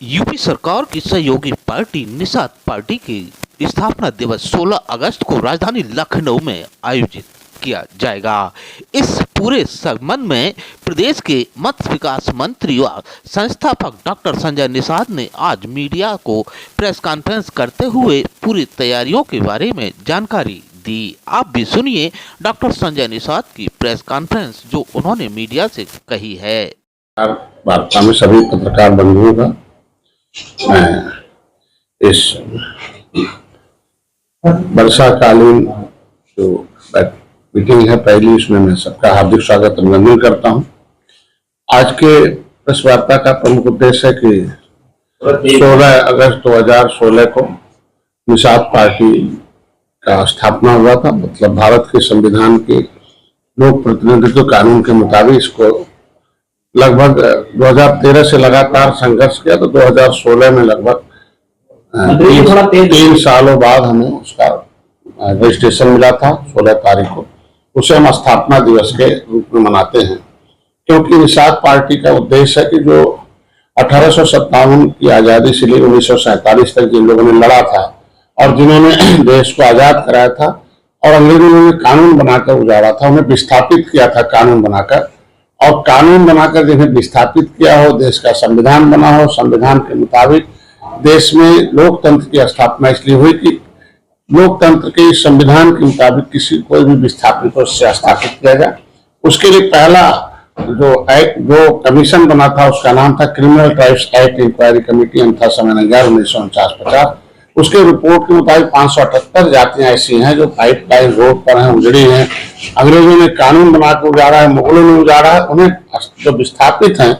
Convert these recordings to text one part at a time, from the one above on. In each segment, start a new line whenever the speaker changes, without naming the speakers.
UP सरकार की सहयोगी पार्टी निषाद पार्टी की स्थापना दिवस 16 अगस्त को राजधानी लखनऊ में आयोजित किया जाएगा। इस पूरे संबंध में प्रदेश के मत्स्य विकास मंत्री व संस्थापक डॉक्टर संजय निषाद ने आज मीडिया को प्रेस कॉन्फ्रेंस करते हुए पूरी तैयारियों के बारे में जानकारी दी। आप भी सुनिए डॉक्टर संजय निषाद की प्रेस कॉन्फ्रेंस जो उन्होंने मीडिया से कही है।
वार्ता में सभी पत्रकार बंधुओं का मैं इस वर्षाकालीन जो मीटिंग है पहली, इसमें मैं सबका हार्दिक स्वागत अभिनंदन करता हूं। आज के प्रेस वार्ता का प्रमुख उद्देश्य है कि 16 अगस्त 2016 को निषाद पार्टी का स्थापना हुआ था। मतलब भारत के संविधान के लोक प्रतिनिधित्व कानून के मुताबिक इसको लगभग 2013 से लगातार संघर्ष किया, तो 2016 में लगभग 3 सालों बाद हमें उसका रजिस्ट्रेशन मिला था 16 तारीख को। उसे हम स्थापना दिवस के रूप में मनाते हैं, क्योंकि निषाद पार्टी का उद्देश्य है कि जो 1857 की आजादी से लेकर 1947 तक जिन लोगों ने लड़ा था और जिन्होंने देश को आजाद कराया था और अंग्रेजों ने कानून बनाकर उजाड़ा था, उन्हें विस्थापित किया था कानून बनाकर, और कानून बनाकर जिन्हें विस्थापित किया हो, देश का संविधान बना हो, संविधान के मुताबिक देश में लोकतंत्र की स्थापना इसलिए हुई कि लोकतंत्र के संविधान के मुताबिक किसी कोई भी विस्थापित को स्थापित किया जाए। उसके लिए पहला जो कमीशन बना था उसका नाम था Criminal Tribes Act Inquiry Committee, अंथा समय 1949-50। उसके रिपोर्ट के मुताबिक 578 जातियां ऐसी हैं जो पाइपलाइन रोड पर हैं, उजड़ी हैं, अंग्रेजों ने कानून बनाकर उजाड़ा है, मुगलों ने उजाड़ा है, उन्हें जो विस्थापित हैं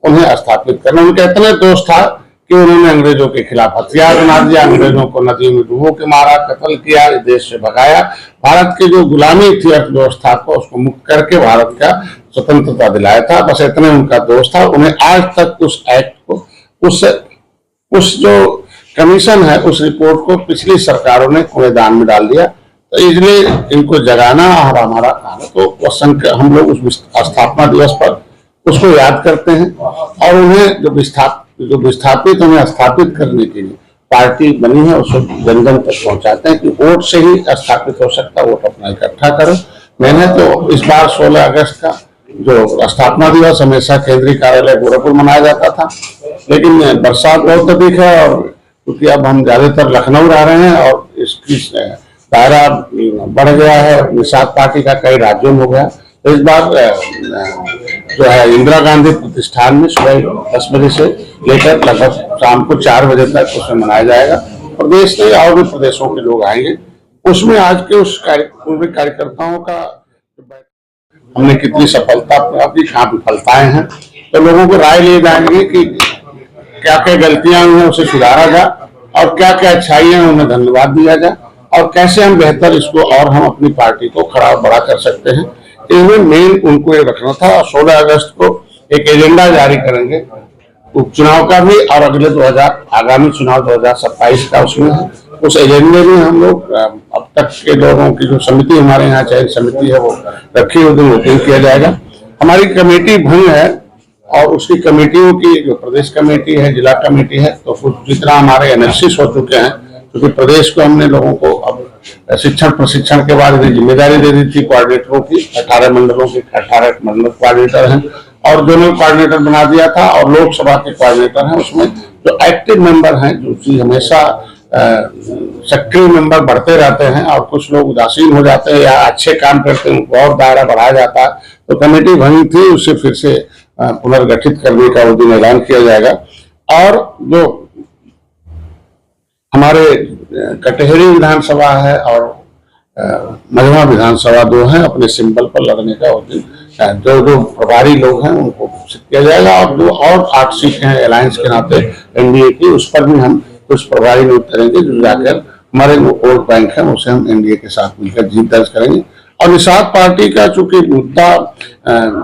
उन्हें स्थापित करना। उनका इतना दोष था कि उन्होंने अंग्रेजों के खिलाफ हथियार बना दिया, अंग्रेजों को नदी में डुबो के मारा, कत्ल किया, देश से भगाया। भारत की जो गुलामी थी अर्थव्यवस्था को, उसको मुक्त करके भारत का स्वतंत्रता दिलाया था। बस इतने उनका दोष था। उन्हें आज तक उस एक्ट को, उस जो कमीशन है, उस रिपोर्ट को पिछली सरकारों ने कूड़ेदान में डाल दिया। तो इसलिए इनको जगाना और हमारा काम है। तो हम लोग उस स्थापना दिवस पर उसको याद करते हैं और उन्हें जो विस्थापित उन्हें स्थापित करने के लिए पार्टी बनी है उसको जन जन तक पहुंचाते हैं कि वोट से ही स्थापित हो सकता है, वोट अपना इकट्ठा करो। मैंने तो इस बार 16 अगस्त का जो स्थापना दिवस हमेशा केंद्रीय कार्यालय गोरखपुर मनाया जाता था, लेकिन बरसात बहुत अधिक है और क्योंकि अब हम ज्यादातर लखनऊ रह रहे हैं और इसकी दायरा बढ़ गया है, निषाद पार्टी का कई राज्यों में हो गया। तो इस बार जो है इंदिरा गांधी प्रतिष्ठान में सुबह 10 बजे से लेकर लगभग शाम को 4 बजे तक उसे मनाया जाएगा। प्रदेश के और भी प्रदेशों के लोग आएंगे। उसमें आज के उस पूर्व कार्यकर्ताओं का हमने कितनी सफलता प्राप्त की, कहाँ विफलताएं हैं, तो लोगों को राय लिए जाएंगे कि क्या क्या गलतियां हुई हैं उसे सुधारा जाए और क्या क्या अच्छाइयां हैं उन्हें धन्यवाद दिया जाए और कैसे हम बेहतर इसको और हम अपनी पार्टी को खड़ा बड़ा कर सकते हैं। इसमें मेन उनको ये रखना था। 16 अगस्त को एक एजेंडा जारी करेंगे उपचुनाव का भी और अगले आगामी चुनाव 2027 का उसमें है। उस एजेंडे में हम लोग अब तक के लोगों की जो समिति हमारे यहाँ चयन समिति है वो रखी हुई, दिन वोटिंग किया जाएगा। हमारी कमेटी भंग है और उसकी कमेटियों की जो प्रदेश कमेटी है, जिला कमेटी है, तो जितना हमारे एनालिसिस हो चुके हैं, क्योंकि प्रदेश को हमने लोगों को अब शिक्षण प्रशिक्षण के बाद जिम्मेदारी दे दी थी कोऑर्डिनेटरों की। 18 मंडलों के 18 मंडल कोऑर्डिनेटर हैं और जोनल कोऑर्डिनेटर बना दिया था और लोकसभा के कोऑर्डिनेटर हैं। उसमें जो एक्टिव मेंबर हैं, जो चीज हमेशा सक्रिय मेंबर बढ़ते रहते हैं और कुछ लोग उदासीन हो जाते हैं या अच्छे काम करते हैं, उनको और दायरा बढ़ाया जाता है। तो कमेटी भंगी थी, उसे फिर से पुनर्गठित करने का उस दिन ऐलान किया जाएगा। और जो हमारे कटहरी विधानसभा है और मझवा विधानसभा 2 है, अपने सिंबल पर लड़ने का उस दिन जो प्रभारी लोग हैं उनको घोषित किया जाएगा। और जो और 8 सीटें हैं अलायंस के नाते एनडीए की, उस पर भी हम कुछ प्रभारी लोग करेंगे जो जाकर हमारे जो वोट बैंक है उसे हम एनडीए के साथ मिलकर जीत दर्ज करेंगे। और निषाद पार्टी का चूंकि मुद्दा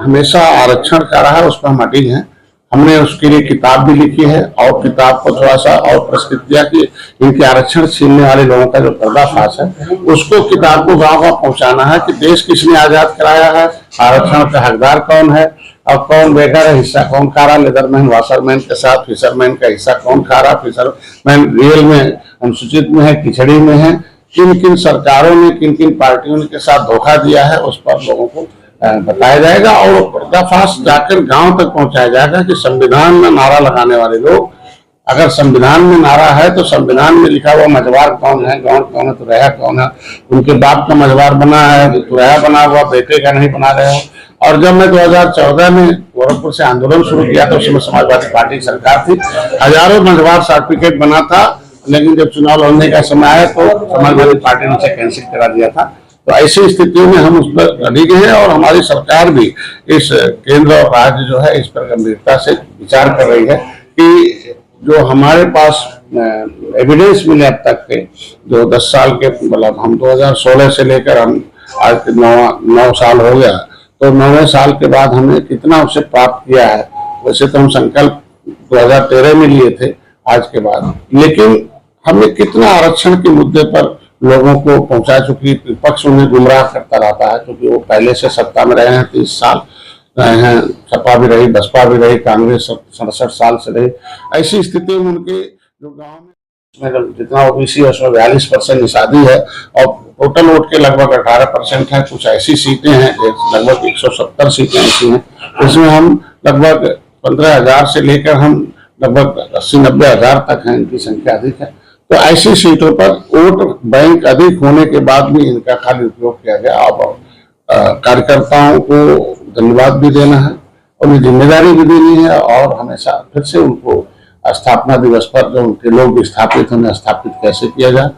हमेशा आरक्षण का रहा है, उस पर हम अडिग हैं। हमने उसके लिए किताब भी लिखी है और किताब को थोड़ा सा और प्रस्तुत किया कि इनके आरक्षण छीनने वाले लोगों का जो पर्दाफाश है उसको किताब को गांव गांव पहुंचाना है कि देश किसने आजाद कराया है, आरक्षण का हकदार कौन है और कौन बेकार हिस्सा कौन खा रहा, लेदरमैन वाशरमैन के साथ फिशरमैन का हिस्सा कौन खा रहा, फिशरमैन रियल में अनुसूचित में है, खिचड़ी में है, किन किन सरकारों ने किन किन पार्टियों के साथ धोखा दिया है, उस पर लोगों को बताया जाएगा और पर्दाफाश जाकर गांव तक पहुंचाया जाएगा कि संविधान में नारा लगाने वाले लोग, अगर संविधान में नारा है तो संविधान में लिखा हुआ मझवार कौन है, गौड़ कौन है, तुरैया कौन है, उनके बाप का मझवार बना है, तुरैया बना हुआ, बेटे का नहीं बना रहे हो। और जब मैं 2014 में गोरखपुर से आंदोलन शुरू किया तो उसमें समाजवादी पार्टी की सरकार थी, हजारों मझवार सर्टिफिकेट बना था, लेकिन जब चुनाव लड़ने का समय आया तो समाजवादी पार्टी ने उसे कैंसिल करा दिया था। तो ऐसी स्थिति में हम उस पर अडिग हैं और हमारी सरकार भी इस केंद्र और राज्य जो है इस पर गंभीरता से विचार कर रही है कि जो हमारे पास एविडेंस मिले अब तक के जो 10 साल के, मतलब हम 2016 से लेकर हम आज 9 साल हो गया, तो 9वें साल के बाद हमने कितना उससे प्राप्त किया है। वैसे तो हम संकल्प 2013 में लिए थे आज के बाद, लेकिन हमने कितना आरक्षण के मुद्दे पर लोगों को पहुंचा चुकी, विपक्ष उन्हें गुमराह करता रहता है क्योंकि वो पहले से सत्ता में रहे हैं, 30 साल रहे हैं, सपा भी रही, बसपा भी रही, कांग्रेस 67 साल से रही। ऐसी स्थिति में उनके जो गांव में जितना ओबीसी है उसमें 42% निषादी है और टोटल वोट के लगभग 18% है। कुछ ऐसी सीटें हैं लगभग 170 सीटें ऐसी हैं, इसमें हम लगभग 15,000 से लेकर हम लगभग 80-90 हजार तक हैं, इनकी संख्या अधिक है। तो ऐसी सीटों पर वोट बैंक अधिक होने के बाद भी इनका खाली उपयोग किया गया। अब कार्यकर्ताओं को धन्यवाद भी देना है, उन्हें जिम्मेदारी भी देनी है और हमेशा फिर से उनको स्थापना दिवस पर जो उनके लोग विस्थापित उन्हें स्थापित कैसे किया जाए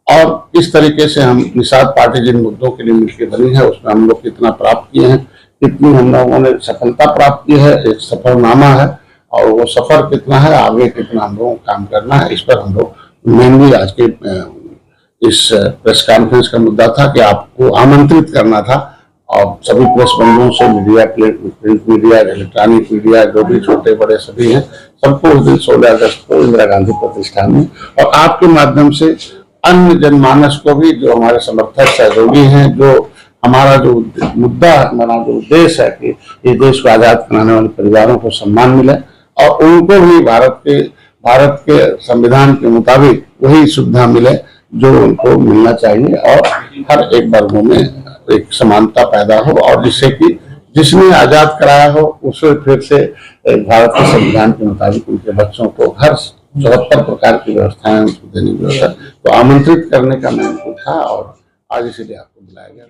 और इस तरीके से हम निषाद पार्टी जिन मुद्दों के लिए मिलकर बनी है उसमें हम लोग कितना प्राप्त किए हैं, कितनी हम लोगों ने सफलता प्राप्त की है, एक सफरनामा है और वो सफर कितना है, आगे कितना हम लोगों को काम करना है, इस पर हम लोग मेनली आज के इस प्रेस कॉन्फ्रेंस का मुद्दा था कि आपको आमंत्रित करना था और सभी प्रेस बंधुओं से, media, print media, electronic media, जो भी छोटे बड़े सभी हैं, सबको उस दिन 16 अगस्त को इंदिरा गांधी प्रतिष्ठान में और आपके माध्यम से अन्य जनमानस को भी, जो हमारे समर्थक सहयोगी हैं, जो हमारा जो मुद्दा, हमारा जो उद्देश्य है कि इस देश को आजाद कराने वाले परिवारों को सम्मान मिले और उनको भी भारत के संविधान के मुताबिक वही सुविधा मिले जो उनको मिलना चाहिए और हर एक वर्गों में एक समानता पैदा हो और जिससे कि जिसने आजाद कराया हो उसे फिर से भारत के संविधान के मुताबिक उनके बच्चों को हर 74 प्रकार की व्यवस्थाएं उनको देने की व्यवस्था। तो आमंत्रित करने का मैं उनको था और आज इसीलिए आपको बुलाया गया।